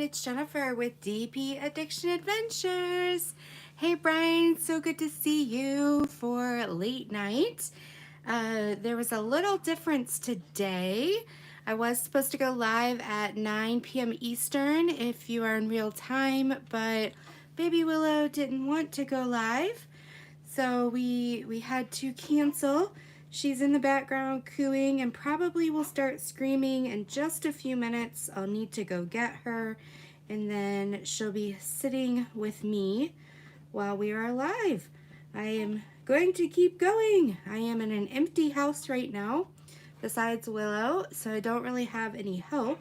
it's Jennifer with DP Addiction Adventures. Hey Brian, so good to see you for late night. There was a little difference today. I was supposed to go live at 9 p.m. Eastern if you are in real time, but Baby Willow didn't want to go live, so we had to cancel. She's in the background cooing and probably will start screaming in just a few minutes. I'll need to go get her, and then she'll be sitting with me while we are live. I am going to keep going. I am in an empty house right now besides Willow, so I don't really have any help,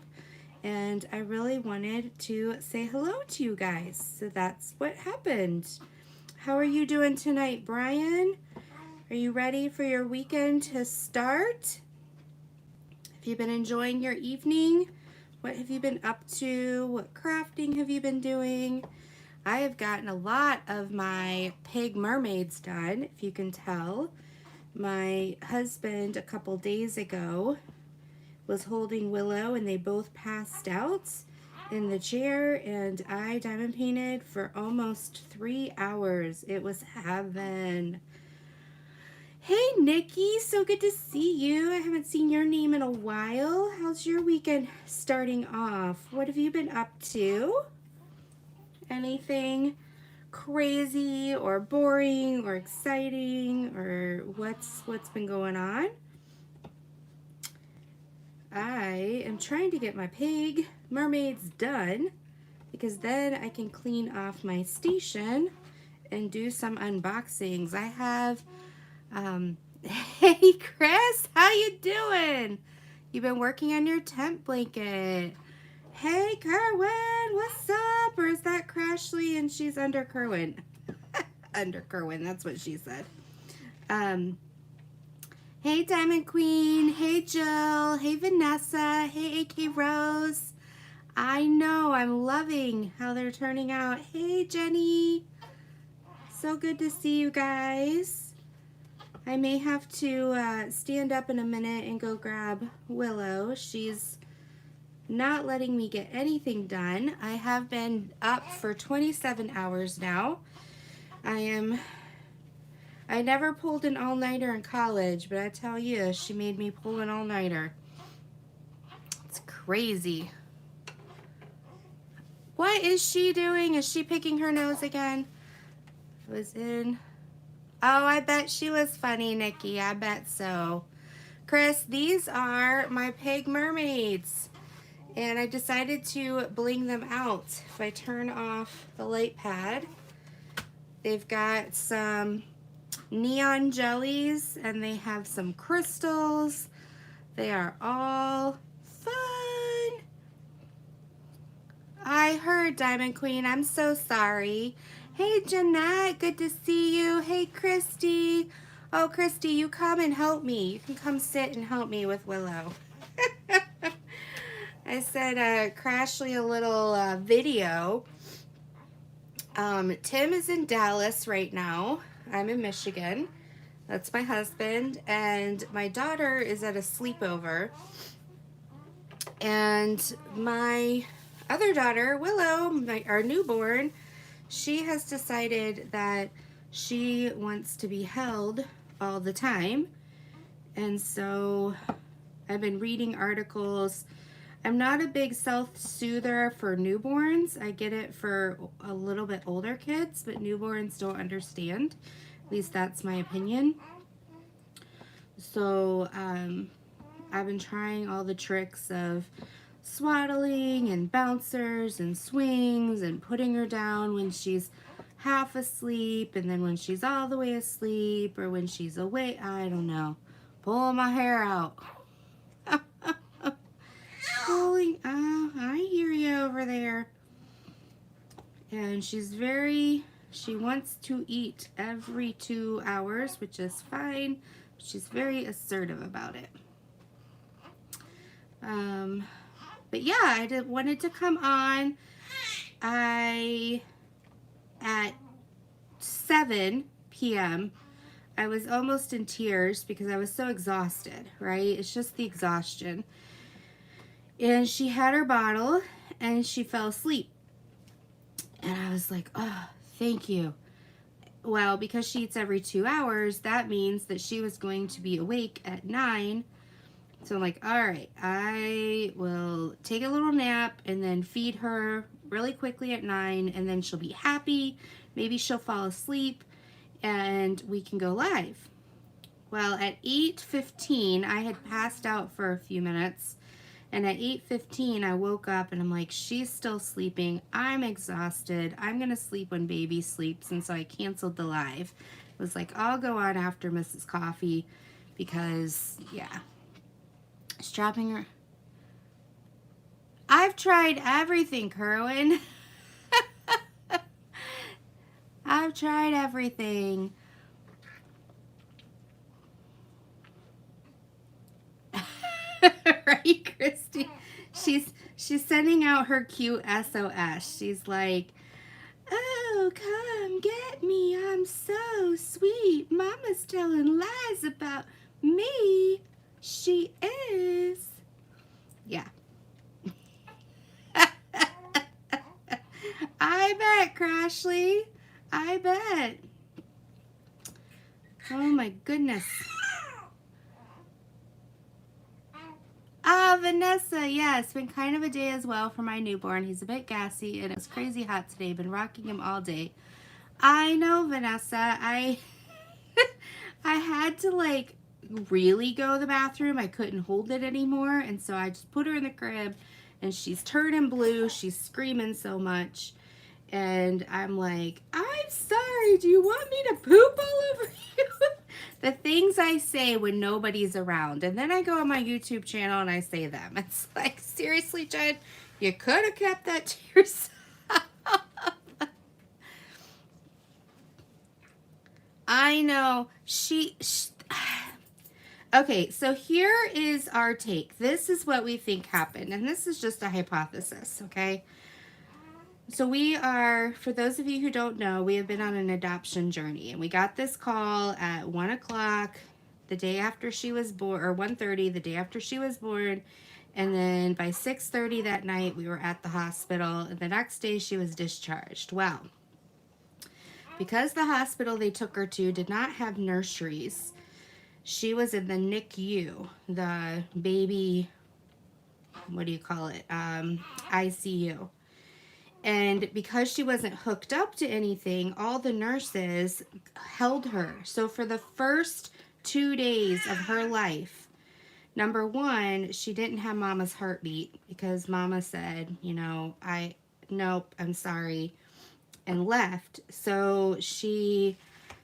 and I really wanted to say hello to you guys, so that's what happened. How are you doing tonight, Brian? Are you ready for your weekend to start? Have you been enjoying your evening? What have you been up to? What crafting have you been doing? I have gotten a lot of my pig mermaids done, if you can tell. My husband, a couple days ago, was holding Willow and they both passed out in the chair, and I diamond painted for almost 3 hours. It was heaven. Hey Nikki, so good to see you. I haven't seen your name in a while. How's your weekend starting off? What have you been up to? Anything crazy or boring or exciting, or what's been going on? I am trying to get my pig mermaids done because then I can clean off my station and do some unboxings. I have hey Chris, how you doing? You've been working on your tent blanket. Hey Kerwin, what's up? Or is that Crashly and she's under Kerwin? Under Kerwin, that's what she said. Hey Diamond Queen, hey Jill, hey Vanessa, hey AK Rose. I know, I'm loving how they're turning out. Hey Jenny, so good to see you guys. I may have to stand up in a minute and go grab Willow. She's not letting me get anything done. I have been up for 27 hours now. I never pulled an all-nighter in college, but I tell you, she made me pull an all-nighter. It's crazy. What is she doing? Is she picking her nose again? I was in... Oh, I bet she was funny, Nikki. I bet so. Chris, these are my pig mermaids, and I decided to bling them out. If I turn off the light pad, they've got some neon jellies and they have some crystals. They are all fun. I heard, Diamond Queen. I'm so sorry. Hey Jeanette, good to see you. Hey Christy. Oh Christy, you come and help me. You can come sit and help me with Willow. I said Crashly a little video. Tim is in Dallas right now. I'm in Michigan. That's my husband. And my daughter is at a sleepover. And my other daughter, Willow, our newborn, she has decided that she wants to be held all the time. And so I've been reading articles. I'm not a big self-soother for newborns. I get it for a little bit older kids, but newborns don't understand. At least that's my opinion. So I've been trying all the tricks of swaddling and bouncers and swings and putting her down when she's half asleep, and then when she's all the way asleep, or when she's awake, I don't know, pulling my hair out. Pulling, I hear you over there. And she wants to eat every 2 hours, which is fine. She's very assertive about it. But yeah, I wanted to come on. At 7 p.m., I was almost in tears because I was so exhausted, right? It's just the exhaustion. And she had her bottle, and she fell asleep. And I was like, oh, thank you. Well, because she eats every 2 hours, that means that she was going to be awake at 9. So I'm like, all right, I will take a little nap and then feed her really quickly at 9, and then she'll be happy. Maybe she'll fall asleep and we can go live. Well, at 8:15, I had passed out for a few minutes, and at 8:15, I woke up and I'm like, she's still sleeping. I'm exhausted. I'm going to sleep when baby sleeps, and so I canceled the live. It was like, I'll go on after Mrs. Coffee because, yeah. It's dropping her. I've tried everything, Kerwin. I've tried everything. Right, Christy? She's sending out her cute SOS. She's like, oh, come get me. I'm so sweet. Mama's telling lies about me. She is. Yeah. I bet, Crashly. I bet. Oh my goodness. Ah, Vanessa, yeah, it's been kind of a day as well for my newborn. He's a bit gassy, and it's crazy hot today. Been rocking him all day. I know, Vanessa. I had to, like, really go to the bathroom. I couldn't hold it anymore, and so I just put her in the crib, and she's turning blue. She's screaming so much, and I'm like, I'm sorry. Do you want me to poop all over you? The things I say when nobody's around. And then I go on my YouTube channel and I say them. It's like, seriously, Jen, you could have kept that to yourself. I know. Okay, so here is our take. This is what we think happened. And this is just a hypothesis, okay? So we are, for those of you who don't know, we have been on an adoption journey, and we got this call at 1 o'clock the day after she was born, or 1:30 the day after she was born, and then by 6:30 that night we were at the hospital, and the next day she was discharged. Well, because the hospital they took her to did not have nurseries, she was in the NICU, the baby, what do you call it, ICU. And because she wasn't hooked up to anything, all the nurses held her. So for the first 2 days of her life, number one, she didn't have Mama's heartbeat because Mama said, you know, nope, I'm sorry, and left. So she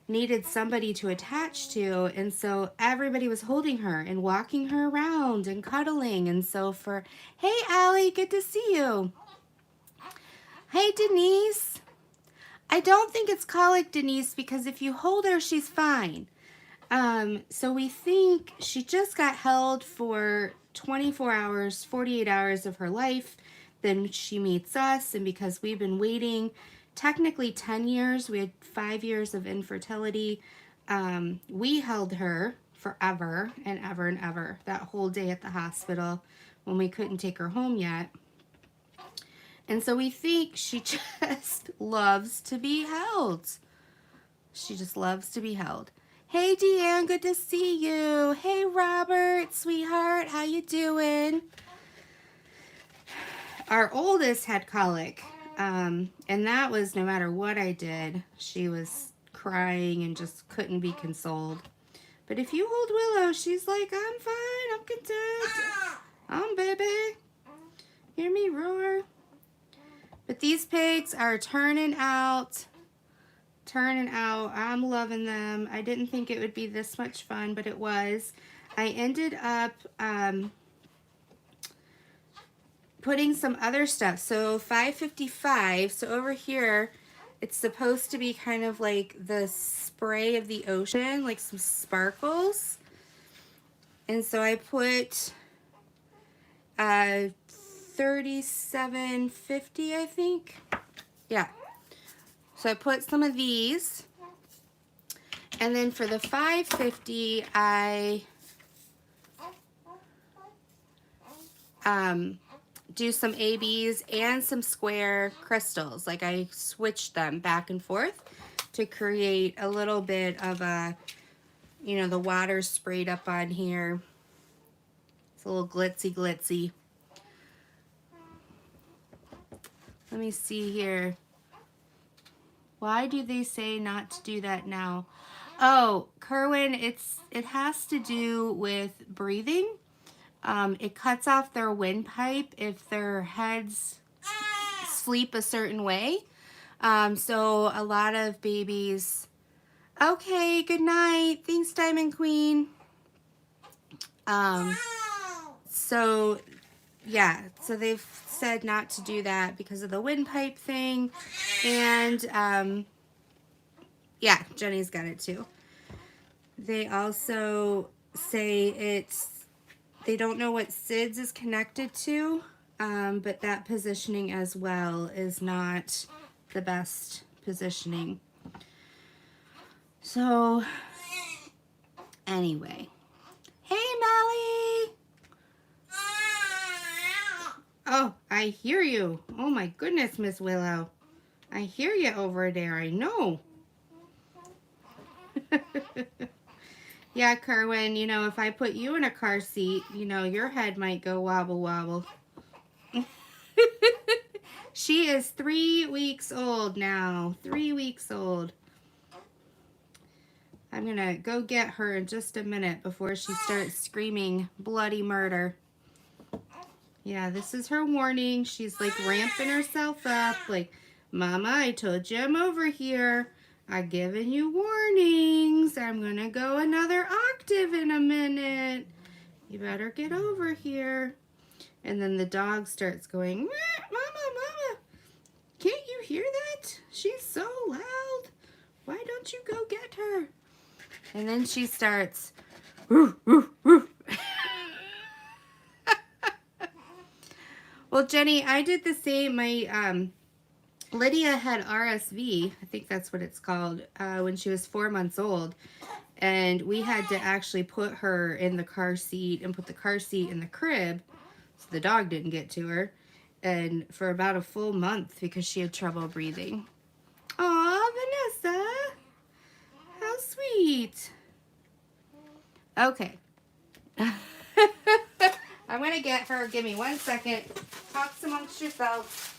needed somebody to attach to, and so everybody was holding her and walking her around and cuddling. And so hey, Allie, good to see you. Hey, Denise. I don't think it's colic, Denise, because if you hold her, she's fine. So we think she just got held for 24 hours, 48 hours of her life. Then she meets us, and because we've been waiting technically 10 years, we had 5 years of infertility. We held her forever and ever and ever, that whole day at the hospital when we couldn't take her home yet. And so we think she just loves to be held. She just loves to be held. Hey, Deanne, good to see you. Hey, Robert, sweetheart, how you doing? Our oldest had colic, and that was no matter what I did. She was crying and just couldn't be consoled. But if you hold Willow, she's like, I'm fine, I'm content. Baby. Hear me roar. But these pigs are turning out. I'm loving them. I didn't think it would be this much fun, but it was. I ended up putting some other stuff. So 555, so over here, it's supposed to be kind of like the spray of the ocean, like some sparkles. And so I put 3750, I think. Yeah. So I put some of these. And then for the 550, I do some ABs and some square crystals. Like I switched them back and forth to create a little bit of a, you know, the water sprayed up on here. It's a little glitzy glitzy. Let me see here. Why do they say not to do that now? Oh, Kerwin, it has to do with breathing. It cuts off their windpipe if their heads sleep a certain way. So a lot of babies. Okay, good night. Thanks, Diamond Queen. So yeah, so they've said not to do that because of the windpipe thing. And yeah, Jenny's got it too. They also say they don't know what SIDS is connected to, but that positioning as well is not the best positioning. So anyway, hey Melly. Oh, I hear you. Oh my goodness, Miss Willow. I hear you over there, I know. Yeah, Kerwin, you know, if I put you in a car seat, you know, your head might go wobble wobble. She is 3 weeks old now. 3 weeks old. I'm gonna go get her in just a minute before she starts screaming bloody murder. Yeah, this is her warning. She's like ramping herself up. Like, Mama, I told you I'm over here. I've given you warnings. I'm gonna go another octave in a minute. You better get over here. And then the dog starts going, Mama, Mama, can't you hear that? She's so loud. Why don't you go get her? And then she starts, woof, woof, woof. Well, Jenny, I did the same. My Lydia had RSV, I think that's what it's called, when she was 4 months old. And we had to actually put her in the car seat and put the car seat in the crib so the dog didn't get to her. And for about a full month because she had trouble breathing. Aw, Vanessa. How sweet. Okay. I'm going to get her. Give me 1 second. Talk amongst yourselves.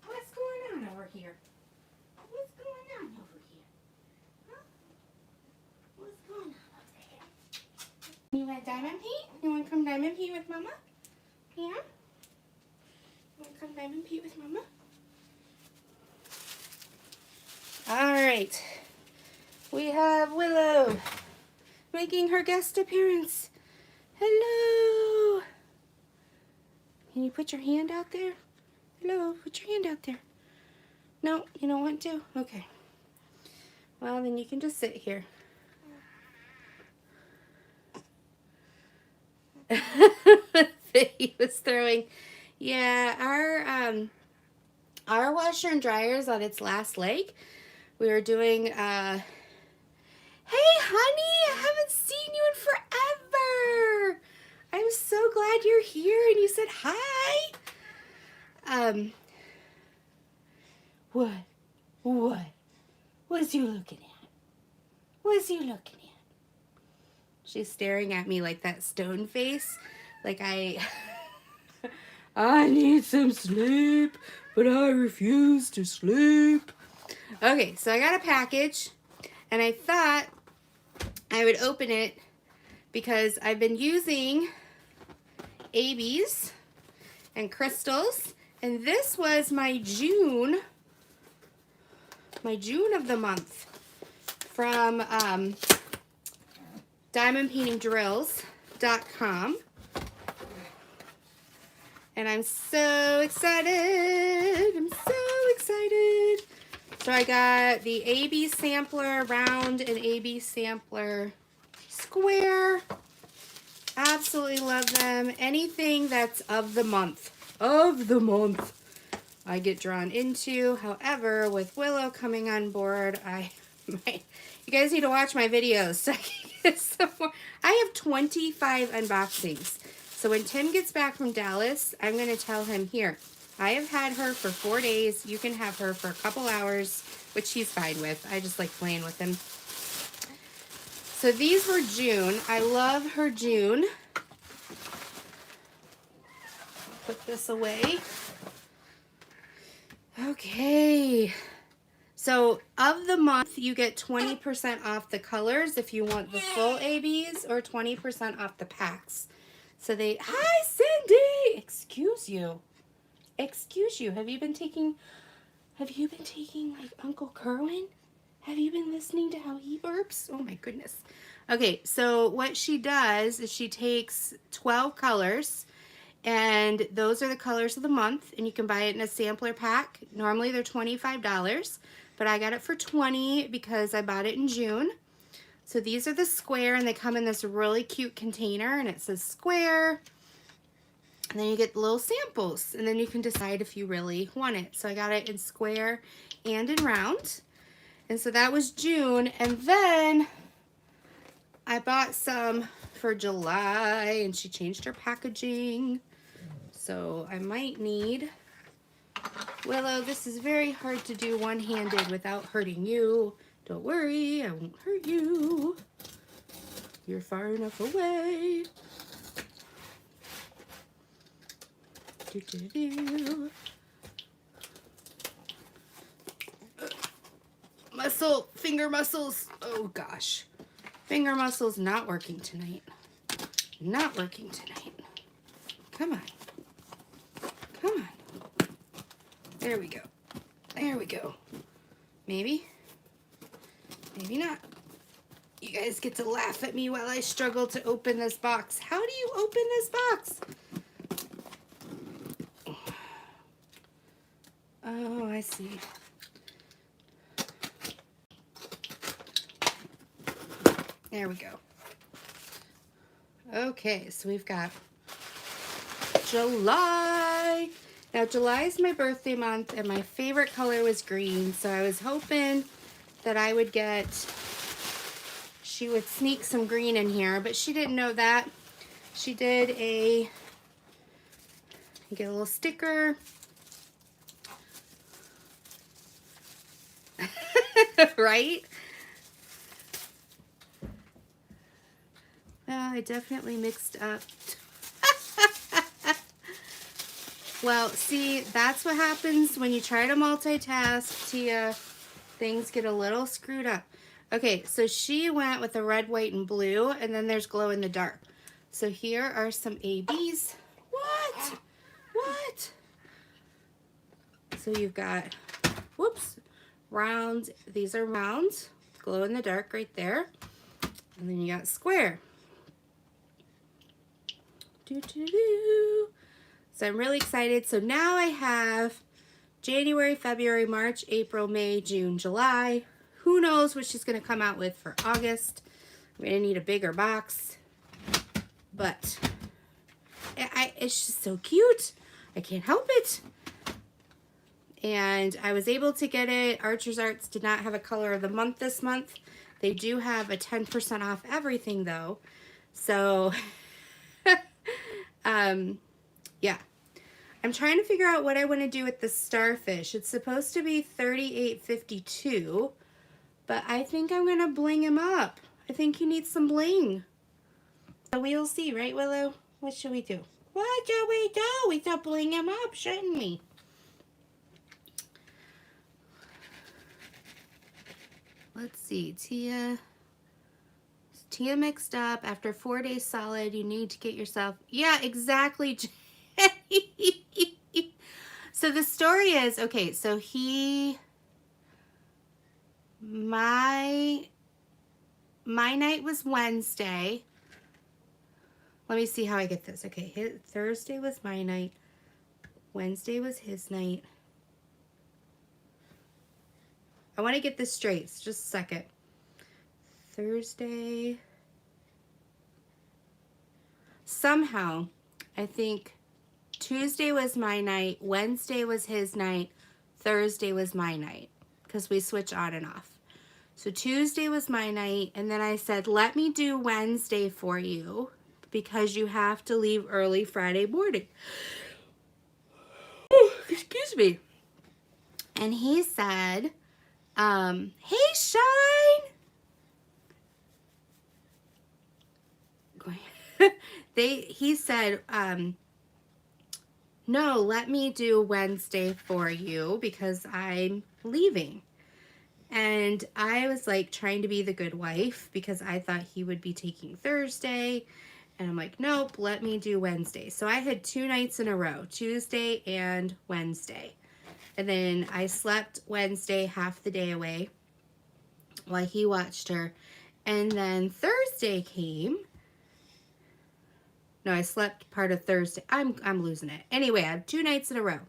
What's going on over here? What's going on over here? Huh? What's going on over here? You want diamond paint? You want to come diamond paint with Mama? Yeah? You want to come diamond paint with Mama? Alright. We have Willow making her guest appearance. Hello. Can you put your hand out there? Hello, put your hand out there. No, you don't want to? Okay. Well, then you can just sit here. He was throwing. Yeah, our washer and dryer is on its last leg. We were doing, hey, honey, I haven't seen you in forever. I'm so glad you're here and you said hi. What? What? What's you looking at? What's you looking at? She's staring at me like that stone face. Like I need some sleep, but I refuse to sleep. Okay, so I got a package, and I thought I would open it because I've been using ABs and crystals, and this was my June of the month from diamondpaintingdrills.com. And I'm so excited. I'm so excited. So I got the AB sampler round and AB sampler square. Absolutely love them. Anything that's of the month. I get drawn into. However, with Willow coming on board, you guys need to watch my videos so I can get some more. I have 25 unboxings. So when Tim gets back from Dallas, I'm going to tell him, here, I have had her for 4 days. You can have her for a couple hours, which he's fine with. I just like playing with him. So these were June. I love her June. Put this away. Okay. So of the month, you get 20% off the colors if you want the full ABs, or 20% off the packs. So they, hi Cindy! Excuse you. Excuse you. Have you been taking like Uncle Kerwin? Have you been listening to how he burps? Oh my goodness. Okay, so what she does is she takes 12 colors, and those are the colors of the month, and you can buy it in a sampler pack. Normally they're $25, but I got it for $20 because I bought it in June. So these are the square, and they come in this really cute container, and it says square. And then you get the little samples, and then you can decide if you really want it. So I got it in square and in round. And so that was June, and then I bought some for July, and she changed her packaging. So I might need, Willow, this is very hard to do one-handed without hurting you. Don't worry, I won't hurt you. You're far enough away. Do. Finger muscles. Oh gosh. Finger muscles not working tonight. Not working tonight. Come on. Come on. There we go. There we go. Maybe. Maybe not. You guys get to laugh at me while I struggle to open this box. How do you open this box? Oh, I see. There we go. Okay, so we've got July. Now, July is my birthday month, and my favorite color was green, so I was hoping that I would get, she would sneak some green in here, but she didn't know that. She did you get a little sticker. Right? Well, I definitely mixed up. Well, see, that's what happens when you try to multitask, Tia. Things get a little screwed up. Okay, so she went with the red, white, and blue, and then there's glow in the dark. So here are some ABs. What? What? So you've got, whoops, round. These are round, glow in the dark right there. And then you got square. So I'm really excited. So now I have January, February, March, April, May, June, July. Who knows what she's going to come out with for August. I'm going to need a bigger box. But it's just so cute. I can't help it. And I was able to get it. Archer's Arts did not have a color of the month this month. They do have a 10% off everything though. So, yeah. I'm trying to figure out what I want to do with the starfish. It's supposed to be $38.52, but I think I'm going to bling him up. I think he needs some bling. So we'll see, right, Willow? What should we do? What should we do? We should bling him up, shouldn't we? Let's see, Tia mixed up. After 4 days solid, you need to get yourself, yeah, exactly, Jenny. So the story is, okay, so my night was Wednesday. Let me see how I get this. Okay, Thursday was my night. Wednesday was his night. I want to get this straight. So just a second. Thursday. Somehow, I think Tuesday was my night. Wednesday was his night. Thursday was my night. Because we switch on and off. So Tuesday was my night. And then I said, let me do Wednesday for you. because you have to leave early Friday morning. Oh, excuse me. And he said, hey, Shine. He said, no, let me do Wednesday for you because I'm leaving. And I was like trying to be the good wife because I thought he would be taking Thursday. And I'm like, nope, let me do Wednesday. So I had 2 nights in a row, Tuesday and Wednesday. And then I slept Wednesday half the day away while he watched her. And then Thursday came. No, I slept part of Thursday. I'm losing it. Anyway, I have 2 nights in a row.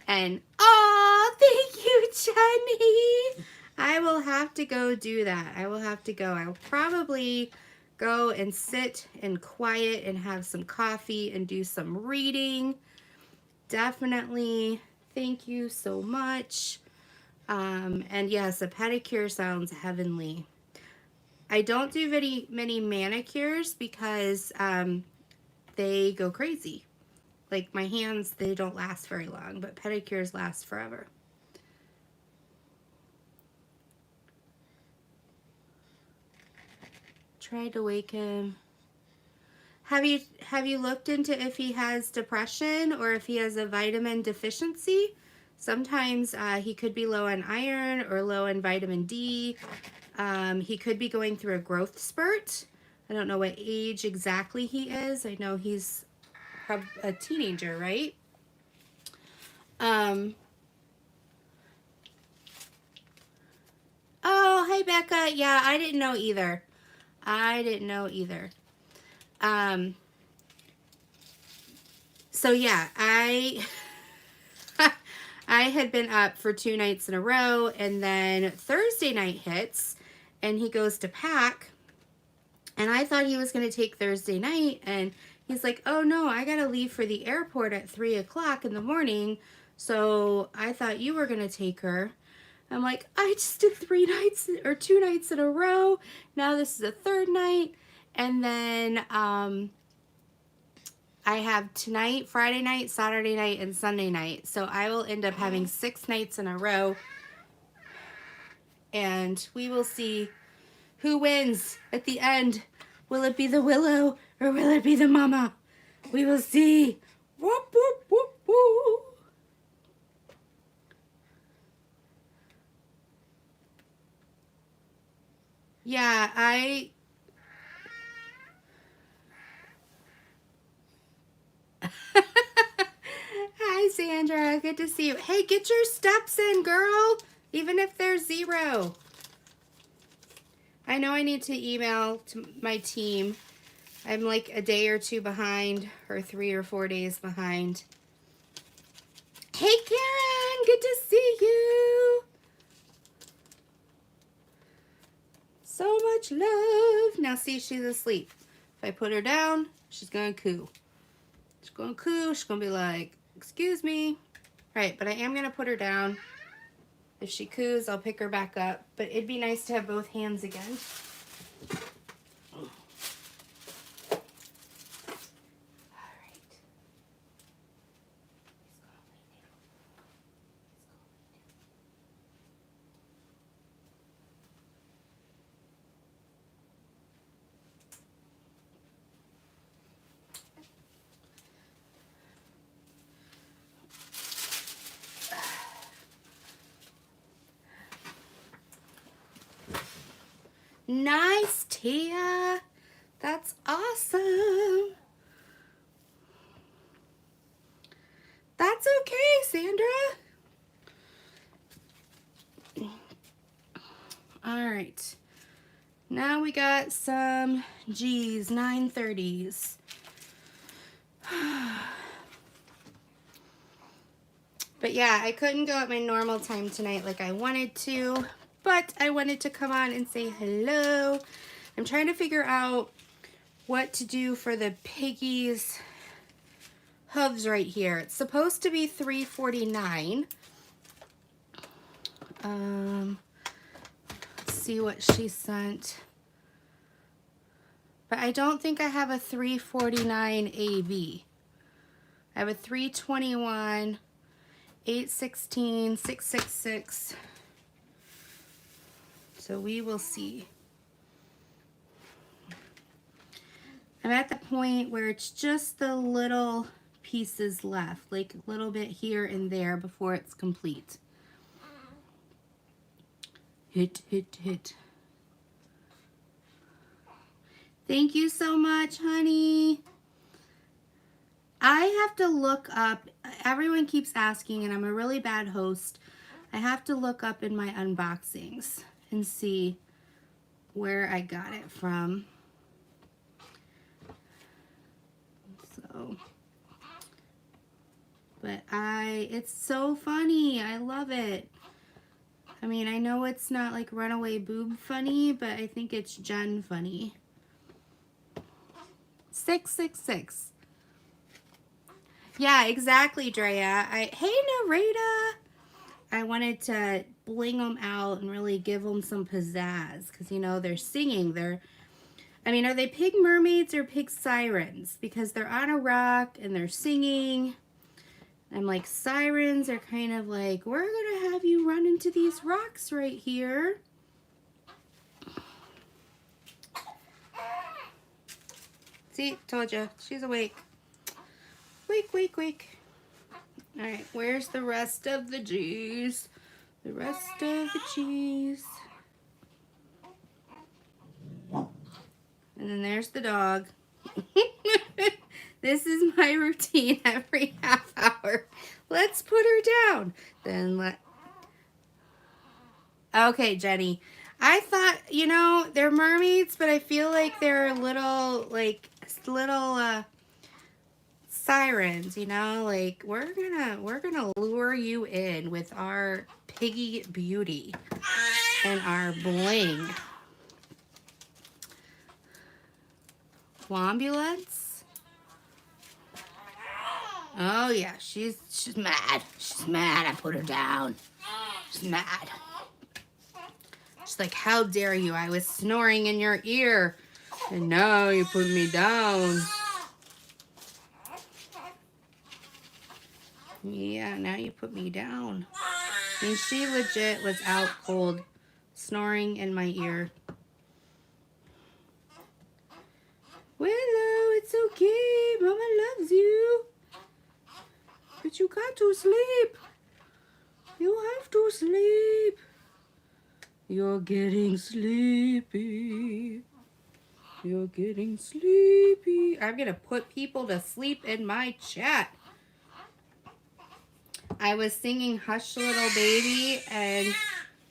And, oh, thank you, Jenny. I will have to go do that. I will have to go. I'll probably go and sit in quiet and have some coffee and do some reading. Definitely. Thank you so much. And yes, a pedicure sounds heavenly. I don't do many manicures because they go crazy. Like my hands, they don't last very long, but pedicures last forever. Tried to wake him. Have you looked into if he has depression or if he has a vitamin deficiency? Sometimes he could be low on iron or low in vitamin D. He could be going through a growth spurt. I don't know what age exactly he is. I know he's a teenager, right? Oh, hey, Becca. Yeah, I didn't know either. So yeah, I had been up for 2 nights in a row, and then Thursday night hits, and he goes to pack, and I thought he was going to take Thursday night, and he's like, oh no, I got to leave for the airport at 3 o'clock in the morning, so I thought you were going to take her. I'm like, I just did 2 nights in a row. Now this is a 3rd night. And then I have tonight, Friday night, Saturday night, and Sunday night. So I will end up having 6 nights in a row. And we will see who wins at the end. Will it be the Willow or will it be the Mama? We will see. Whoop, whoop, whoop, whoop. Yeah, Hi, Sandra. Good to see you. Hey, get your steps in, girl. Even if they're 0. I know I need to email to my team. I'm like a day or 2 behind, or 3 or 4 days behind. Hey, Karen. Good to see you. So much love. Now, see, she's asleep. If I put her down, she's going to coo. She's going to coo. She's going to be like, excuse me. Right, but I am going to put her down. If she coos, I'll pick her back up. But it'd be nice to have both hands again. Nice, Tia. That's awesome. That's okay, Sandra. All right. Now we got some G's, 930s. But yeah, I couldn't go at my normal time tonight like I wanted to, but I wanted to come on and say hello. I'm trying to figure out what to do for the piggy's hooves right here. It's supposed to be $3.49. Let's see what she sent. But I don't think I have a 349 AV. I have a 321, 816, 666. So we will see. I'm at the point where it's just the little pieces left, like a little bit here and there before it's complete. Hit, hit, hit. Thank you so much, honey. I have to look up, everyone keeps asking, and I'm a really bad host. I have to look up in my unboxings and see where I got it from. So, but it's so funny. I love it. I mean, I know it's not like runaway boob funny, but I think it's Jenn funny. 666. Yeah, exactly, Drea. Hey, Narita. I wanted to bling them out and really give them some pizzazz because, you know, they're singing. I mean, are they pig mermaids or pig sirens? Because they're on a rock and they're singing. And like sirens are kind of like, we're going to have you run into these rocks right here. See, told you, she's awake. Wake, wake, wake. All right, where's the rest of the cheese? The rest of the cheese. And then there's the dog. This is my routine every half hour. Let's put her down. Then Okay, Jenny. I thought, you know, they're mermaids, but I feel like they're little sirens, you know, like we're gonna lure you in with our piggy beauty and our bling. Wombulance. Oh yeah, she's mad. She's mad. I put her down. She's mad. She's like, how dare you? I was snoring in your ear, and now you put me down. Yeah, now you put me down. I mean, she legit was out cold, snoring in my ear. Willow, it's okay. Mama loves you. But you got to sleep. You have to sleep. You're getting sleepy. You're getting sleepy. I'm going to put people to sleep in my chat. I was singing Hush Little Baby and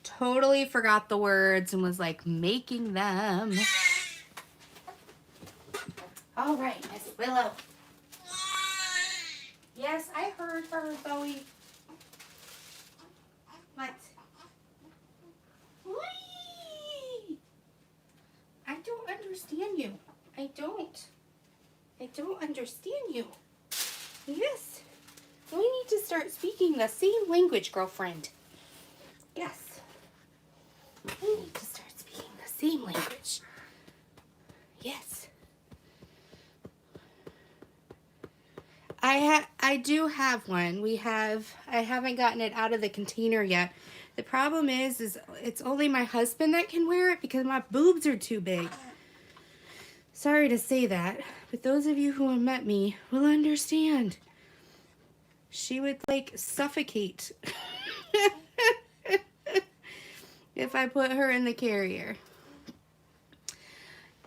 totally forgot the words and was like making them. All right, Miss Willow. Yes, I heard her, Zoe. What? Whee! I don't understand you. I don't understand you. Yes. We need to start speaking the same language, girlfriend. Yes. We need to start speaking the same language. Yes. I do have one. I haven't gotten it out of the container yet. The problem is it's only my husband that can wear it because my boobs are too big. Sorry to say that, but those of you who have met me will understand. She would like suffocate if I put her in the carrier.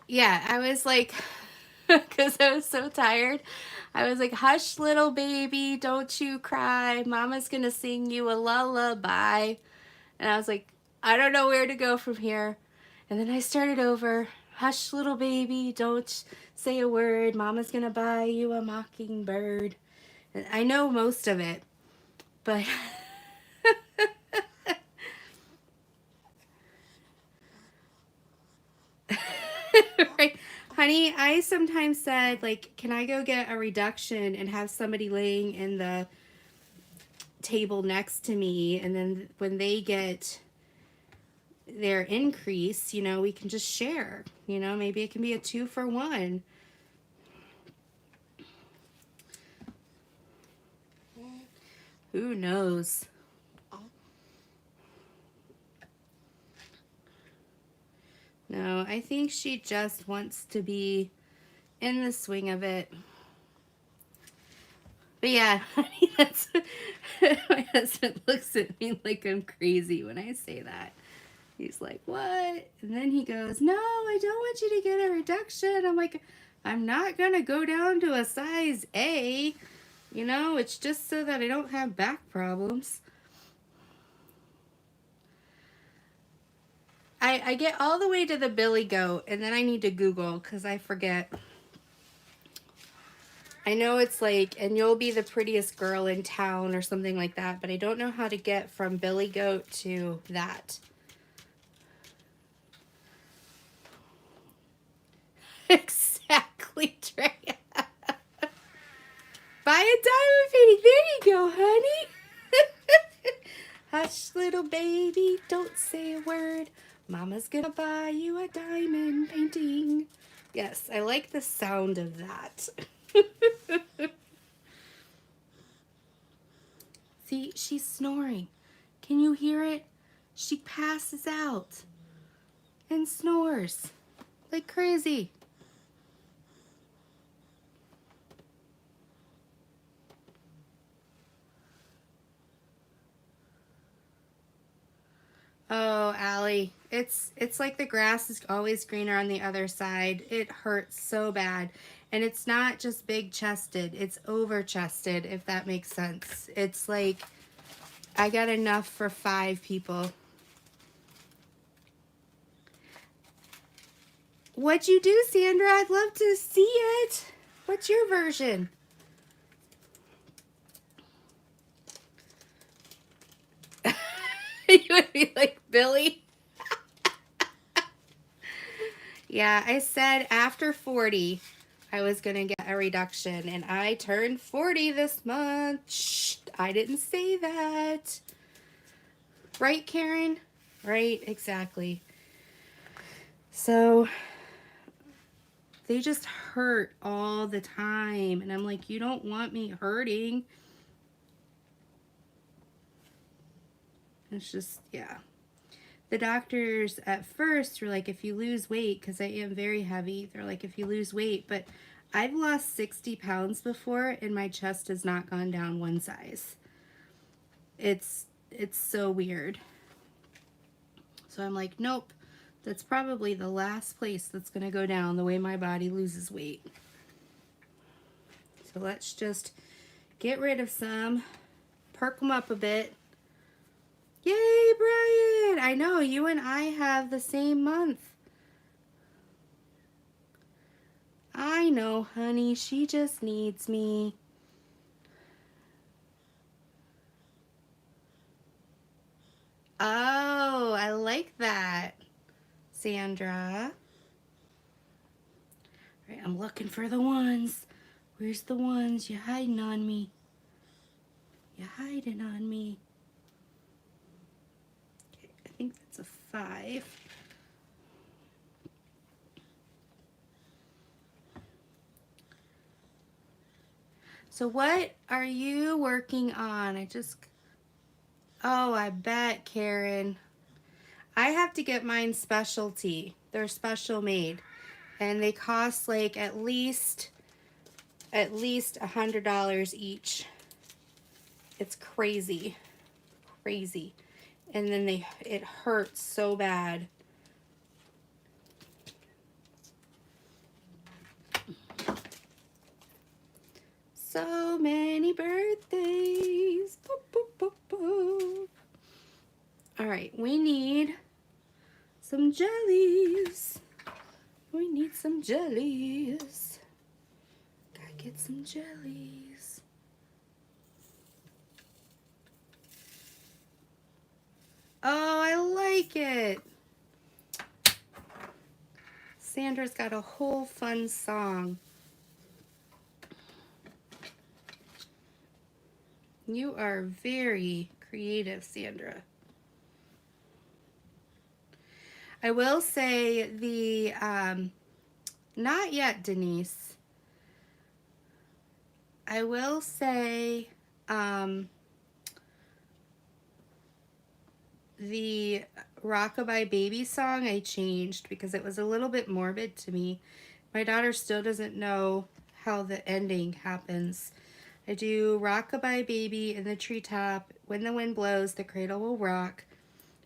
Yeah, I was like, because I was so tired, I was like, hush little baby, don't you cry. Mama's gonna sing you a lullaby. And I was like, I don't know where to go from here. And then I started over, hush little baby, don't say a word. Mama's gonna buy you a mockingbird. And I know most of it, but right. Honey, I sometimes said, like, can I go get a reduction and have somebody laying in the table next to me, and then when they get their increase, you know, we can just share. You know, maybe it can be a 2-for-1. Who knows? No, I think she just wants to be in the swing of it. But yeah, that's my husband looks at me like I'm crazy when I say that. He's like, what? And then he goes, no, I don't want you to get a reduction. I'm like, I'm not going to go down to a size A. You know, it's just so that I don't have back problems. I get all the way to the billy goat, and then I need to Google because I forget. I know it's like, and you'll be the prettiest girl in town or something like that, but I don't know how to get from billy goat to that. Exactly, Treya. Buy a diamond painting. There you go, honey. Hush, little baby, don't say a word. Mama's gonna buy you a diamond painting. Yes, I like the sound of that. See, she's snoring. Can you hear it? She passes out and snores like crazy. Oh, Allie, it's like the grass is always greener on the other side. It hurts so bad. And it's not just big chested, it's over chested, if that makes sense. It's like I got enough for 5 people. What'd you do, Sandra? I'd love to see it. What's your version? You would be like, Billy? Yeah, I said after 40, I was going to get a reduction, and I turned 40 this month. Shh, I didn't say that. Right, Karen? Right, exactly. So they just hurt all the time, and I'm like, you don't want me hurting. It's just, yeah. The doctors at first were like, if you lose weight, because I am very heavy, they're like, if you lose weight, but I've lost 60 pounds before, and my chest has not gone down one size. It's so weird. So I'm like, nope, that's probably the last place that's going to go down the way my body loses weight. So let's just get rid of some, perk them up a bit. Yay, Brian! I know, you and I have the same month. I know, honey, she just needs me. Oh, I like that, Sandra. All right, I'm looking for the ones. Where's the ones? You're hiding on me. You're hiding on me. Okay, I think that's a 5. So what are you working on? Oh, I bet, Karen. I have to get mine specialty. They're special made. And they cost like at least $100 each. It's crazy. Crazy. And then it hurts so bad. So many birthdays. Boop, boop, boop, boop. All right, we need some jellies. We need some jellies. Gotta get some jellies. Oh, I like it. Sandra's got a whole fun song. You are very creative, Sandra. I will say not yet, Denise. I will say, the Rockabye Baby song I changed because it was a little bit morbid to me. My daughter still doesn't know how the ending happens. I do Rockabye Baby in the treetop. When the wind blows, the cradle will rock.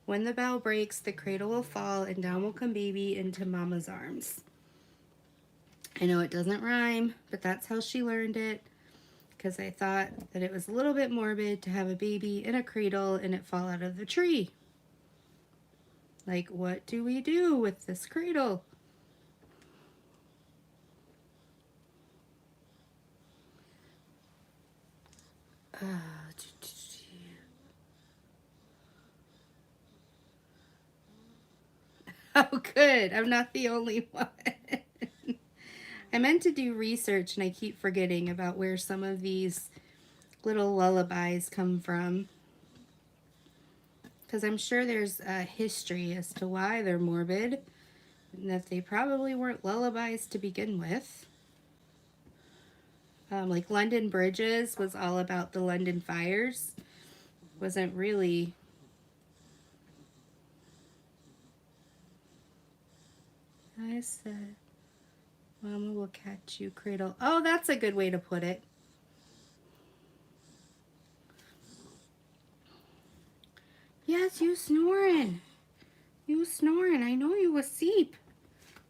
When the bell breaks, the cradle will fall, and down will come baby into mama's arms. I know it doesn't rhyme, but that's how she learned it, because I thought that it was a little bit morbid to have a baby in a cradle and it fall out of the tree. Like, what do we do with this cradle? Oh, good. I'm not the only one. I meant to do research and I keep forgetting about where some of these little lullabies come from. Because I'm sure there's a history as to why they're morbid, and that they probably weren't lullabies to begin with. Like London Bridges was all about the London fires. Wasn't really. I said, Mama will catch you, cradle. Oh, that's a good way to put it. Yes, you snoring. You snoring. I know you asleep.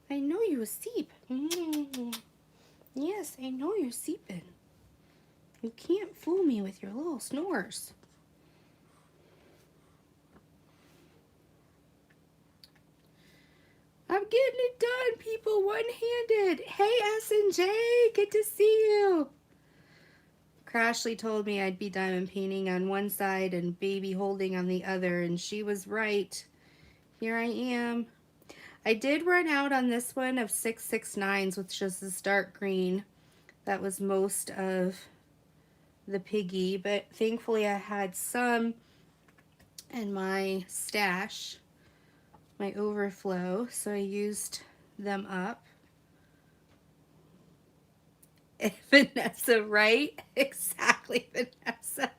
I know you asleep. Yes, I know you're sleeping. You can't fool me with your little snores. I'm getting it done, people, one-handed. Hey, S&J, good to see you. Crashly told me I'd be diamond painting on one side and baby holding on the other, and she was right. Here I am. I did run out on this one of 669s, which is this dark green. That was most of the piggy, but thankfully I had some in my stash, my overflow, so I used them up. Vanessa, right? Exactly, Vanessa.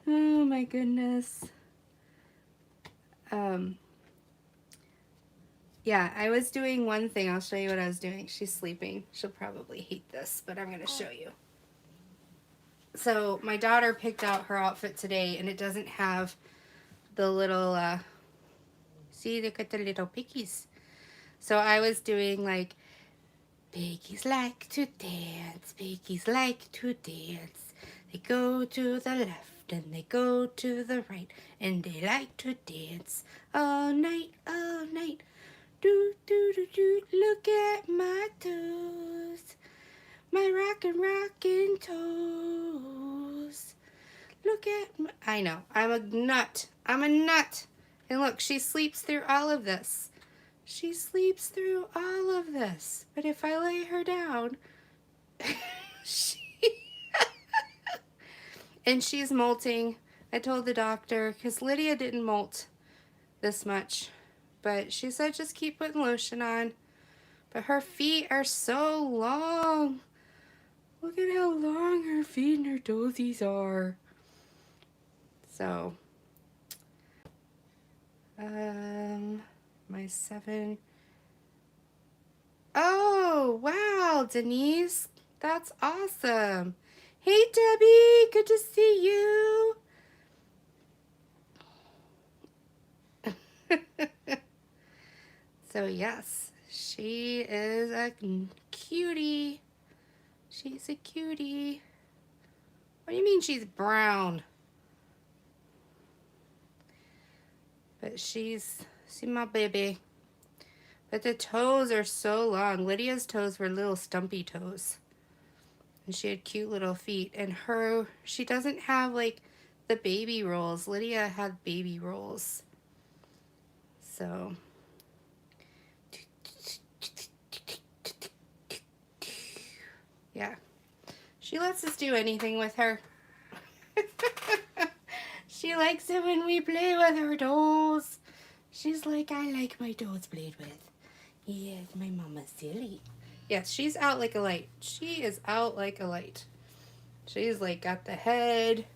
Oh my goodness. Yeah, I was doing one thing. I'll show you what I was doing. She's sleeping. She'll probably hate this, but I'm going to show you. So my daughter picked out her outfit today, and it doesn't have the little, see, look at the little piggies. So I was doing like, piggies like to dance, piggies like to dance. They go to the left and they go to the right, and they like to dance all night, all night. Do, do, do, do, look at my toes, my rockin' toes. Look at my, I know, I'm a nut. I'm a nut. And look, she sleeps through all of this. She sleeps through all of this. But if I lay her down, and she's molting. I told the doctor, because Lydia didn't molt this much, but she said just keep putting lotion on. But her feet are so long. Look at how long her feet and her toesies are. So, my 7. Oh, wow, Denise. That's awesome. Hey, Debbie. Good to see you. So, yes, she is a cutie. She's a cutie. What do you mean she's brown? But she's, see my baby. But the toes are so long. Lydia's toes were little stumpy toes. And she had cute little feet. And she doesn't have like the baby rolls. Lydia had baby rolls. So. Yeah. She lets us do anything with her. She likes it when we play with her dolls. She's like, I like my dolls played with. Yes, my mama's silly. Yes, she's out like a light. She is out like a light. She's like got the head.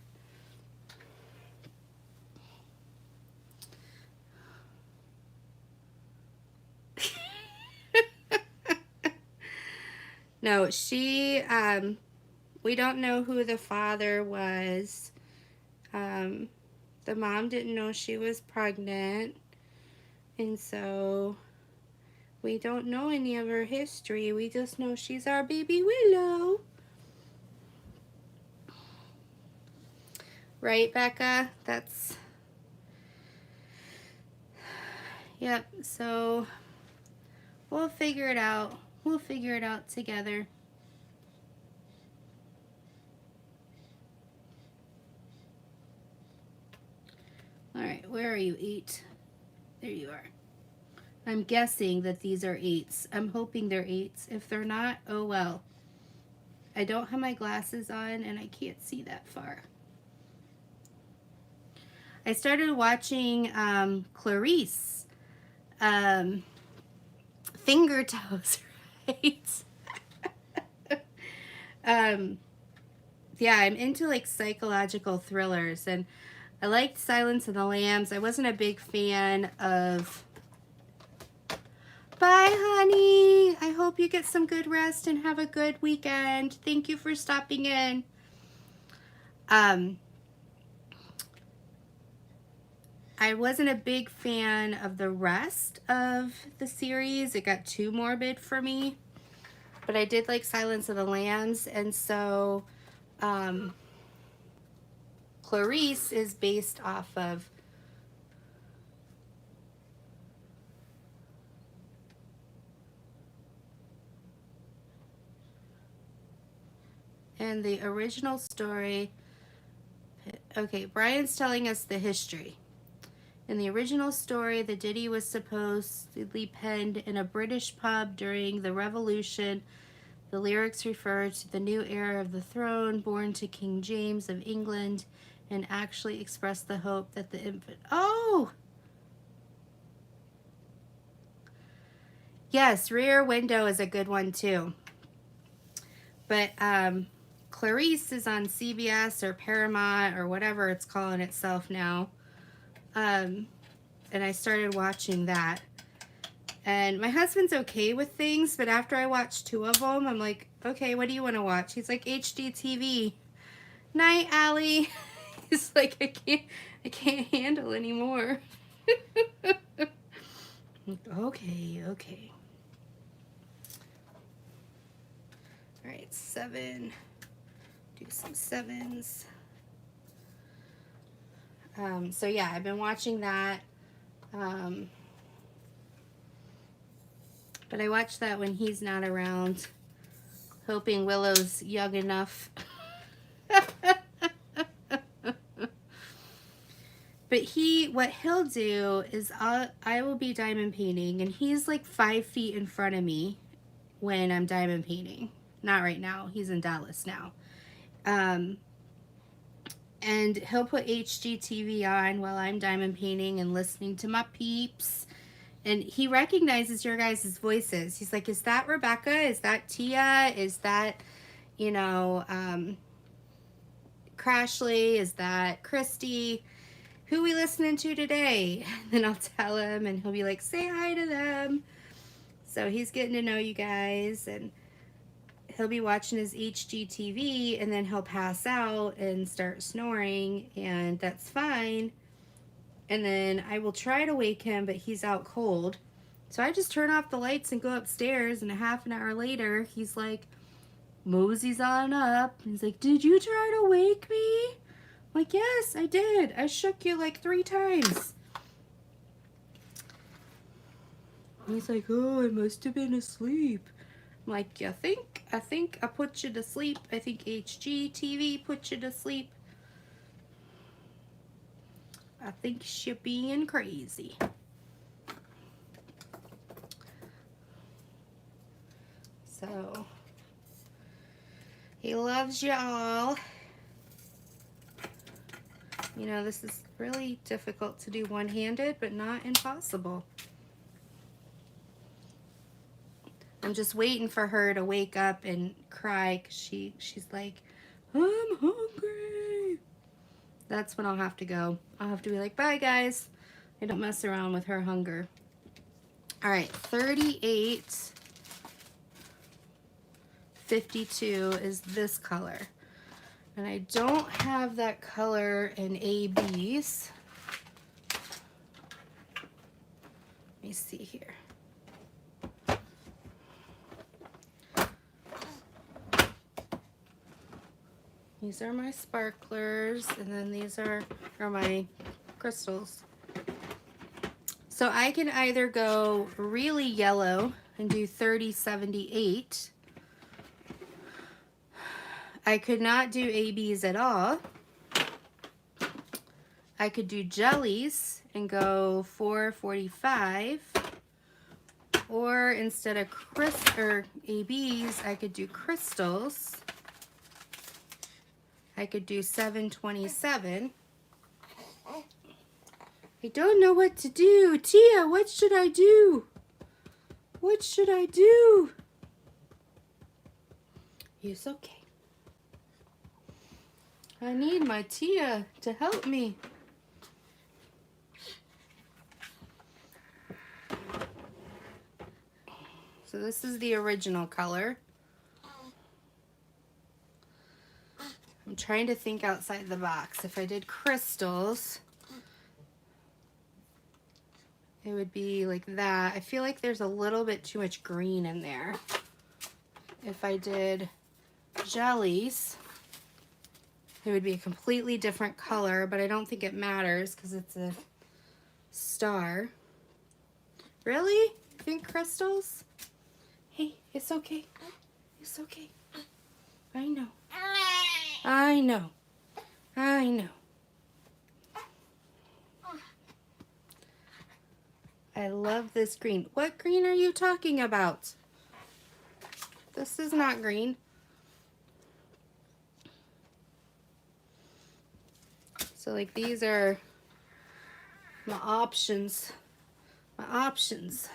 No, we don't know who the father was. The mom didn't know she was pregnant. And so we don't know any of her history. We just know she's our baby Willow. Right, Becca? That's... Yep, so we'll figure it out. We'll figure it out together. Alright, where are you, 8? There you are. I'm guessing that these are 8s. I'm hoping they're 8s. If they're not, oh well. I don't have my glasses on and I can't see that far. I started watching Clarice. Finger Toes, right? Yeah, I'm into like psychological thrillers, and I liked Silence of the Lambs. I wasn't a big fan of... Bye, honey. I hope you get some good rest and have a good weekend. Thank you for stopping in. I wasn't a big fan of the rest of the series. It got too morbid for me. But I did like Silence of the Lambs, and so Clarice is based off of and the original story. Okay, Brian's telling us the history. In the original story, the ditty was supposedly penned in a British pub during the Revolution. The lyrics refer to the new heir of the throne born to King James of England and actually express the hope that the infant... Oh! Yes, Rear Window is a good one too. But Clarice is on CBS or Paramount or whatever it's calling itself now. And I started watching that. And my husband's okay with things, but after I watched 2 of them, I'm like, okay, what do you want to watch? He's like, HGTV. Night, Allie. He's like, I can't handle anymore. Okay. All right, 7. Do some 7s. So yeah, I've been watching that. But I watch that when he's not around, hoping Willow's young enough. But what he'll do is I will be diamond painting, and he's like 5 feet in front of me when I'm diamond painting. Not right now. He's in Dallas now. And he'll put HGTV on while I'm diamond painting and listening to my peeps. And he recognizes your guys' voices. He's like, is that Rebecca? Is that Tia? Is that, you know, Crashly? Is that Christy? Who we listening to today? And then I'll tell him, and he'll be like, say hi to them. So he's getting to know you guys, and he'll be watching his HGTV, and then he'll pass out and start snoring, and that's fine. And then I will try to wake him, but he's out cold. So I just turn off the lights and go upstairs, and a half an hour later, he's like, moseys on up. He's like, did you try to wake me? I'm like, yes, I did. I shook you like 3 times. And he's like, oh, I must have been asleep. I'm like, you think? I think I put you to sleep. I think HGTV put you to sleep. I think you're being crazy. So, he loves you all. You know, this is really difficult to do one-handed, but not impossible. I'm just waiting for her to wake up and cry, 'cause she's like, I'm hungry. That's when I'll have to go. I'll have to be like, bye guys. I don't mess around with her hunger. All right, 3852 is this color. And I don't have that color in ABs. Let me see here. These are my sparklers, and then these are my crystals. So I can either go really yellow and do 3078. I could not do ABs at all. I could do jellies and go 445. Or instead of ABs, I could do crystals. I could do 727. I don't know what to do. Tia, what should I do? What should I do? It's okay. I need my Tia to help me. So this is the original color. I'm trying to think outside the box. If I did crystals, it would be like that. I feel like there's a little bit too much green in there. If I did jellies, it would be a completely different color, but I don't think it matters because it's a star. Really? You think crystals? Hey, it's okay. It's okay. I know. I know. I know. I love this green. What green are you talking about? This is not green. So like these are my options. My options.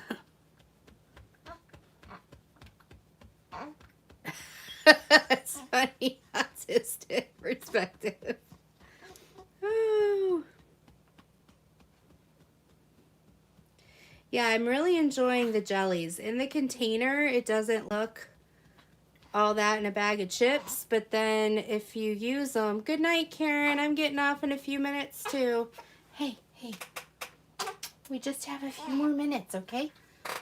It's funny, autistic perspective. Oh. Yeah, I'm really enjoying the jellies. In the container, it doesn't look all that in a bag of chips, but then if you use them, good night, Karen. I'm getting off in a few minutes too. Hey, we just have a few more minutes, okay?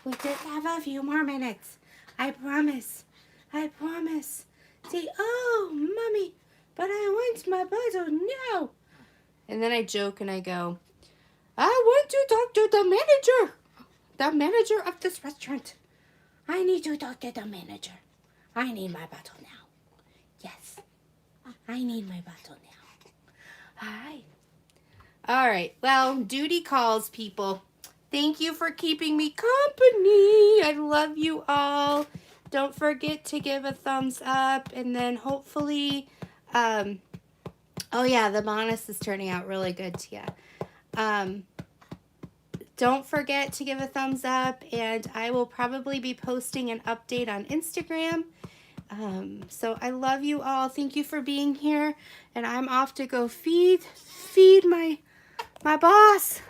We just have a few more minutes. I promise. I promise. Say, oh, mommy, but I want my bottle now. And then I joke and I go, I want to talk to the manager of this restaurant. I need to talk to the manager. I need my bottle now. Yes, I need my bottle now. Hi. All right, well, duty calls, people. Thank you for keeping me company. I love you all. Don't forget to give a thumbs up, and then hopefully, oh yeah, the bonus is turning out really good, Tia. Don't forget to give a thumbs up, and I will probably be posting an update on Instagram. So I love you all. Thank you for being here, and I'm off to go feed my boss.